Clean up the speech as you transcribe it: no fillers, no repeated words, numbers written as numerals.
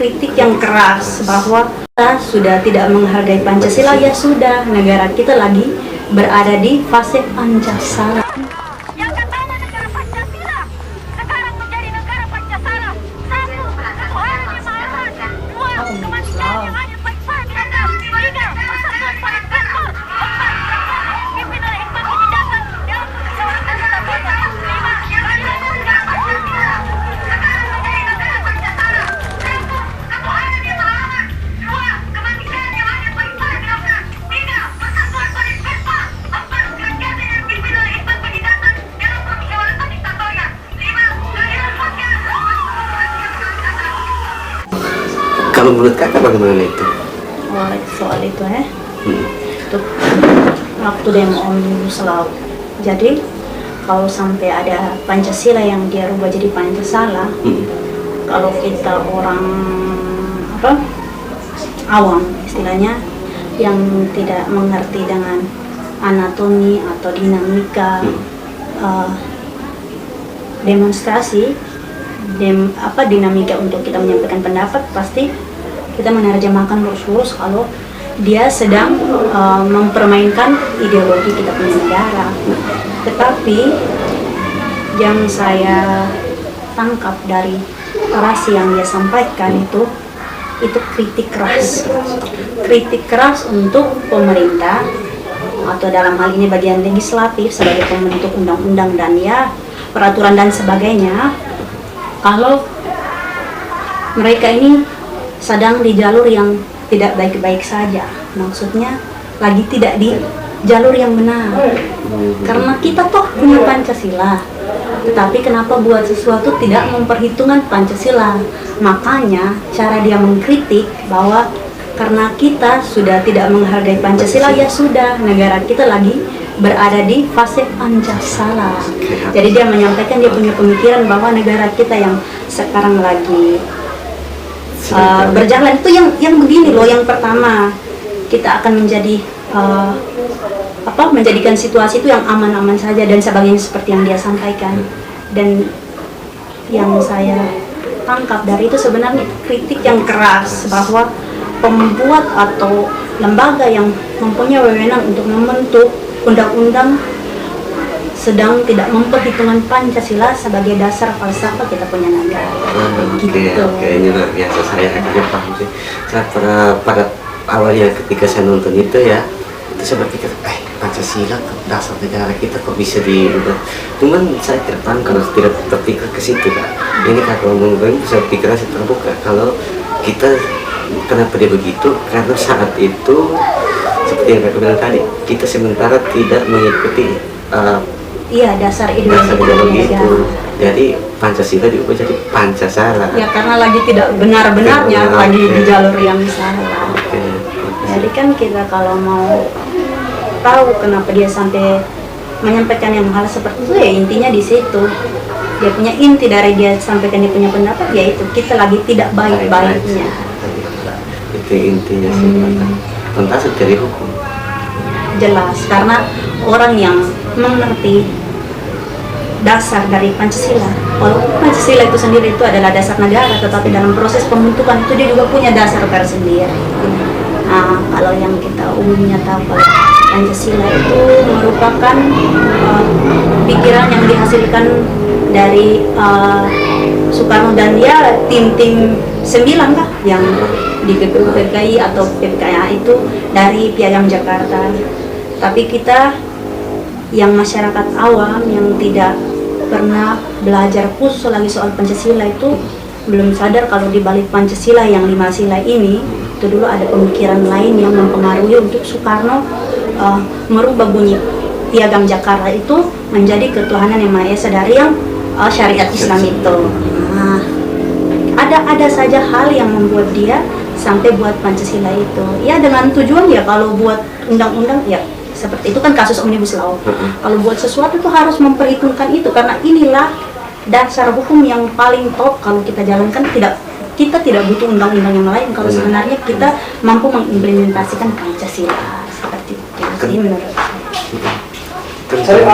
kritik yang keras bahwa kita sudah tidak menghargai Pancasila. Ya sudah, negara kita lagi berada di fase Pancasila. Yang pertama negara Pancasila, sekarang menjadi negara Pancasila. Satu, Tuhan yang Maha Esa. Dua, kemanusiaan yang adil bagi semua. Tiga, persatuan pada betul. Empat, pimpin oleh hikmat kebijakan dalam kemusyawaratan mufakat. Lima, keadilan negara Pancasila, sekarang menjadi negara Pancasila. Satu, Tuhan yang Maha Esa. Dua, kemanusiaan yang adil bagi semua. Tiga, persatuan pada betul. Empat, keadilan yang dipimpin oleh hikmat kebijakan dalam kemusyawaratan mufakat. Lima, keadilan sosial. Kalau menurut kakak bagaimana itu? Soal itu itu waktu demo Omnibus Law. Jadi kalau sampai ada Pancasila yang dia rubah jadi Pancasila, kalau kita orang awam istilahnya yang tidak mengerti dengan anatomi atau dinamika demonstrasi, dinamika untuk kita menyampaikan pendapat, pasti kita menerjemahkan lurus-lurus kalau dia sedang mempermainkan ideologi kita punya negara. Tetapi yang saya tangkap dari narasi yang dia sampaikan itu kritik keras untuk pemerintah atau dalam hal ini bagian legislatif sebagai pembentuk undang-undang dan ya peraturan dan sebagainya, kalau mereka ini sedang di jalur yang tidak baik-baik saja, maksudnya lagi tidak di jalur yang benar. Karena kita toh punya Pancasila, tetapi kenapa buat sesuatu tidak memperhitungkan Pancasila? Makanya cara dia mengkritik bahwa karena kita sudah tidak menghargai Pancasila, ya sudah, negara kita lagi berada di fase Pancasila. Jadi dia menyampaikan dia punya pemikiran bahwa negara kita yang sekarang lagi berjalan itu yang begini loh. Yang pertama, kita akan menjadi menjadikan situasi itu yang aman-aman saja dan sebagainya seperti yang dia sampaikan. Dan yang saya tangkap dari itu sebenarnya kritik yang keras bahwa pembuat atau lembaga yang mempunyai wewenang untuk membentuk undang-undang sedang tidak memperhitungkan Pancasila sebagai dasar falsafah kita punya negara. Oke, ini luar biasa, saya akhirnya paham sih. Saya pada awalnya ketika saya nonton itu ya, itu saya berpikir, Pancasila dasar negara kita kok bisa diubah. Cuman saya tidak paham kalau tidak berpikir ke situ, Kak. Ini kalau ngomong bisa pikiran saya terbuka. Kalau kita kenapa dia begitu? Karena saat itu seperti yang Kak bilang tadi, kita sementara tidak mengikuti dasar ideologi itu. Jadi Pancasila diubah jadi Pancasila. Ya karena lagi tidak benar-benarnya lagi di jalur yang salah. Jadi kan kita kalau mau tahu kenapa dia sampai menyampaikan yang hal seperti itu, ya intinya di situ. Dia punya inti dari dia sampaikan dia punya pendapat, yaitu kita lagi tidak baik-baiknya. Itu intinya sebenarnya. Tuntas dari hukum. Jelas, karena orang yang mengerti dasar dari Pancasila, walaupun Pancasila itu sendiri itu adalah dasar negara, tetapi dalam proses pembentukan itu dia juga punya dasar tersendiri. Nah, kalau yang kita umumnya tahu kalau Pancasila itu merupakan pikiran yang dihasilkan dari Soekarno dan ya tim 9 kah yang di PPKI atau PPKI itu dari Piagam Jakarta. Tapi kita yang masyarakat awam yang tidak pernah belajar khusus lagi soal Pancasila itu belum sadar kalau di balik Pancasila yang 5 sila ini itu dulu ada pemikiran lain yang mempengaruhi untuk Soekarno merubah bunyi Piagam Jakarta itu menjadi ketuhanan yang Maha Esa dari yang syariat Islam itu. Nah, ada saja hal yang membuat dia sampai buat Pancasila itu. Ya dengan tujuan ya kalau buat undang-undang ya seperti itu kan kasus Omnibus Law. Kalau buat sesuatu itu harus memperhitungkan itu karena inilah dasar hukum yang paling top. Kalau kita jalankan kita tidak butuh undang-undang yang lain kalau sebenarnya kita mampu mengimplementasikan Pancasila seperti itu sih menurut saya.